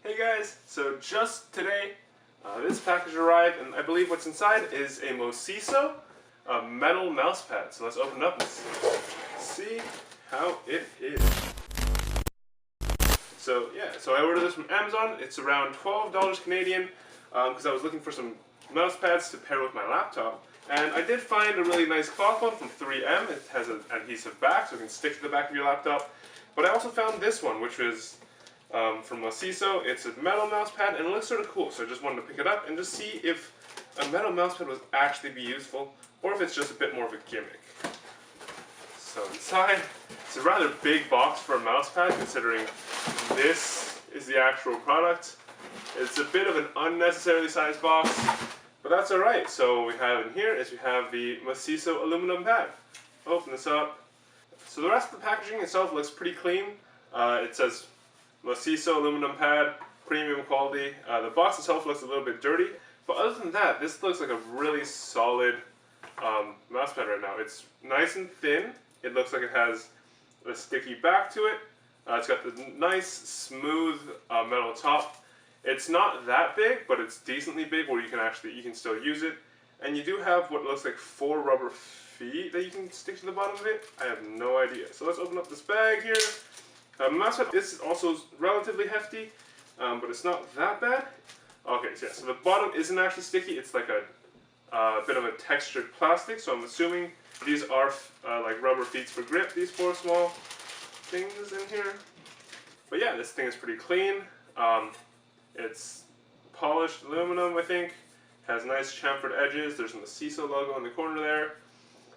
Hey guys, so just today this package arrived and I believe what's inside is a Mousepad, a metal mouse pad. So let's open it up and see how it is. So yeah, so I ordered this from Amazon. It's around $12 Canadian because I was looking for some mouse pads to pair with my laptop. And I did find a really nice cloth one from 3M. It has an adhesive back so it can stick to the back of your laptop. But I also found this one, which was from Mousepad. It's a metal mouse pad and it looks sort of cool, so I just wanted to pick it up and just see if a metal mouse pad would actually be useful or if it's just a bit more of a gimmick. So inside, it's a rather big box for a mouse pad considering this is the actual product. It's a bit of an unnecessarily sized box, but that's alright. So what we have in here is we have the Mousepad aluminum pad. Open this up. So the rest of the packaging itself looks pretty clean. It says Mousepad aluminum pad, premium quality. The box itself looks a little bit dirty, but other than that, this looks like a really solid mouse pad right now. It's nice and thin. It looks like it has a sticky back to it. It's got the nice, smooth metal top. It's not that big, but it's decently big where you can still use it. And you do have what looks like 4 rubber feet that you can stick to the bottom of it. I have no idea. So let's open up this bag here. Mouse pad is also relatively hefty, but it's not that bad. Okay, so yeah, so the bottom isn't actually sticky. It's like a bit of a textured plastic. So I'm assuming these are like rubber feet for grip. These 4 small things in here. But yeah, this thing is pretty clean. It's polished aluminum, I think. Has nice chamfered edges. There's a Mousepad logo in the corner there.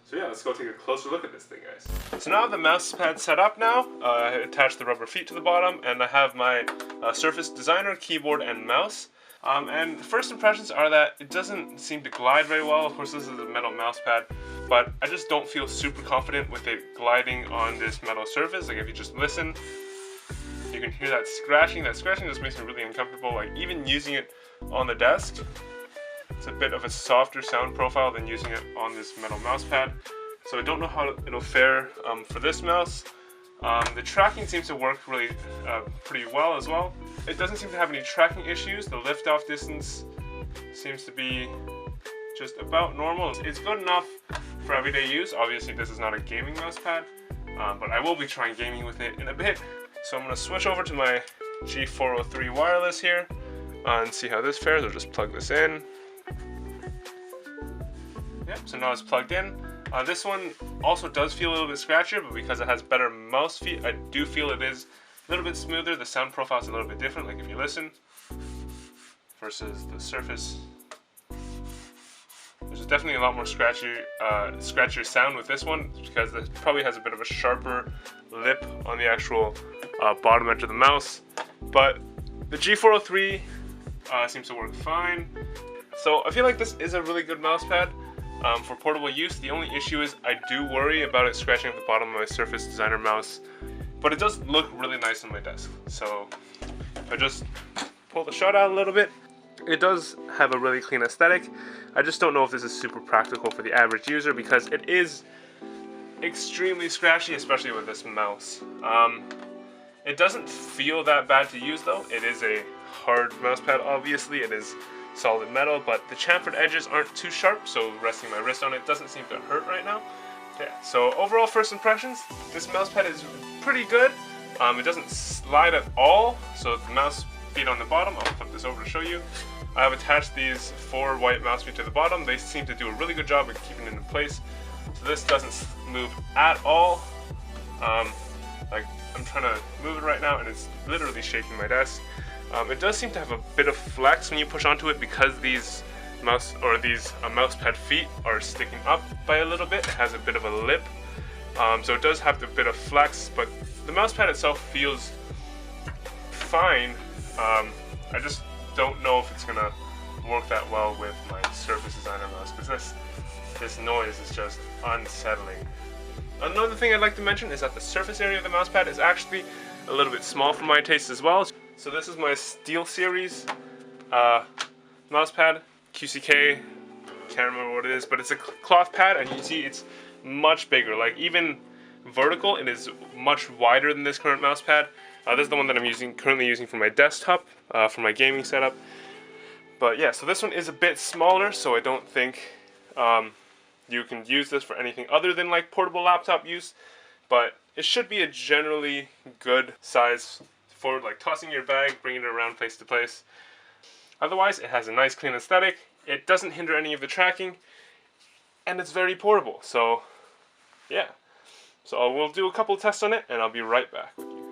So yeah, let's go take a closer look at this thing, guys. So now I have the mouse pad set up now. I attached the rubber feet to the bottom, and I have my Surface Designer keyboard and mouse. And first impressions are that it doesn't seem to glide very well. Of course, this is a metal mouse pad, but I just don't feel super confident with it gliding on this metal surface. Like if you just listen, you can hear that scratching. That scratching just makes me really uncomfortable. Like even using it on the desk, it's a bit of a softer sound profile than using it on this metal mouse pad. So I don't know how it'll fare for this mouse. The tracking seems to work really pretty well as well. It doesn't seem to have any tracking issues. The lift-off distance seems to be just about normal. It's good enough for everyday use. Obviously this is not a gaming mouse pad, but I will be trying gaming with it in a bit. So I'm going to switch over to my G403 wireless here and see how this fares. I'll just plug this in. Yep, so now it's plugged in. This one also does feel a little bit scratchier, but because it has better mouse feet, I do feel it is a little bit smoother. The sound profile is a little bit different, like if you listen, versus the Surface. There's definitely a lot more scratchier sound with this one, because it probably has a bit of a sharper lip on the actual bottom edge of the mouse. But the G403 seems to work fine. So I feel like this is a really good mouse pad. For portable use. The only issue is I do worry about it scratching at the bottom of my Surface Designer mouse, but it does look really nice on my desk. So if I just pull the shot out a little bit, it does have a really clean aesthetic. I just don't know if this is super practical for the average user because it is extremely scratchy, especially with this mouse. It doesn't feel that bad to use though. It is a hard mouse pad, obviously. It is solid metal, but the chamfered edges aren't too sharp, so resting my wrist on it doesn't seem to hurt right now. Yeah, so overall first impressions, this mouse pad is pretty good. It doesn't slide at all, so the mouse feet on the bottom, I'll flip this over to show you. I have attached these 4 white mouse feet to the bottom. They seem to do a really good job of keeping it in place. So this doesn't move at all. Like I'm trying to move it right now and it's literally shaking my desk. It does seem to have a bit of flex when you push onto it because these mouse pad feet are sticking up by a little bit. It has a bit of a lip, so it does have a bit of flex, but the mouse pad itself feels fine. I just don't know if it's gonna work that well with my Surface Designer mouse because this noise is just unsettling. Another thing I'd like to mention is that the surface area of the mouse pad is actually a little bit small for my taste as well. So this is my Steel Series mouse pad, QCK, can't remember what it is, but it's a cloth pad and you see it's much bigger. Like even vertical, it is much wider than this current mouse pad. This is the one that I'm currently using for my desktop, for my gaming setup. But yeah, so this one is a bit smaller, so I don't think you can use this for anything other than like portable laptop use. But it should be a generally good size for like tossing your bag, bringing it around place to place. Otherwise, it has a nice clean aesthetic. It doesn't hinder any of the tracking, and it's very portable. So yeah, so we'll do a couple tests on it, and I'll be right back with you.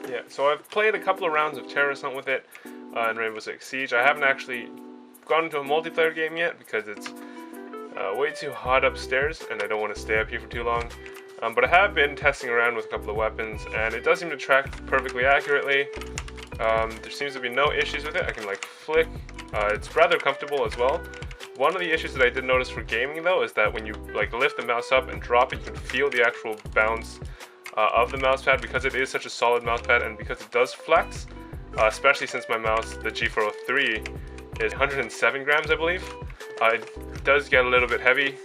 Yeah, so I've played a couple of rounds of Terrorist Hunt with it in Rainbow Six Siege. I haven't actually gone into a multiplayer game yet because it's way too hot upstairs and I don't want to stay up here for too long. But I have been testing around with a couple of weapons and it does seem to track perfectly accurately. There seems to be no issues with it. I can like flick. It's rather comfortable as well. One of the issues that I did notice for gaming though is that when you like lift the mouse up and drop it, you can feel the actual bounce of the mousepad because it is such a solid mousepad and because it does flex, especially since my mouse, the G403, is 107 grams I believe. It does get a little bit heavy.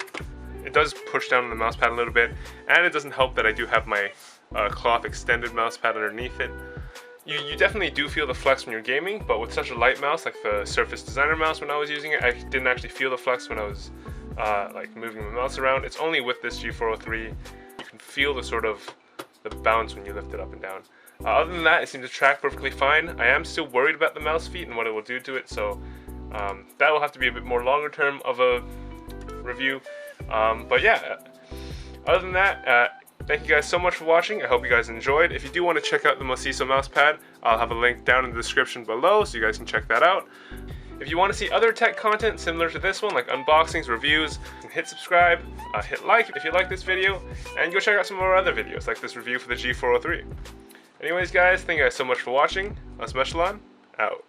It does push down on the mousepad a little bit, and it doesn't help that I do have my cloth extended mousepad underneath it. You definitely do feel the flex when you're gaming, but with such a light mouse like the Surface Designer mouse when I was using it, I didn't actually feel the flex when I was like moving my mouse around. It's only with this G403 you can feel the sort of the bounce when you lift it up and down. Other than that, it seems to track perfectly fine. I am still worried about the mouse feet and what it will do to it, so that will have to be a bit more longer term of a review. But yeah, other than that, thank you guys so much for watching. I hope you guys enjoyed. If you do want to check out the Mousepad mousepad, I'll have a link down in the description below so you guys can check that out. If you want to see other tech content similar to this one, like unboxings, reviews, hit subscribe, hit like if you like this video, and go check out some of our other videos like this review for the G403. Anyways guys, thank you guys so much for watching. Osmechelon, out.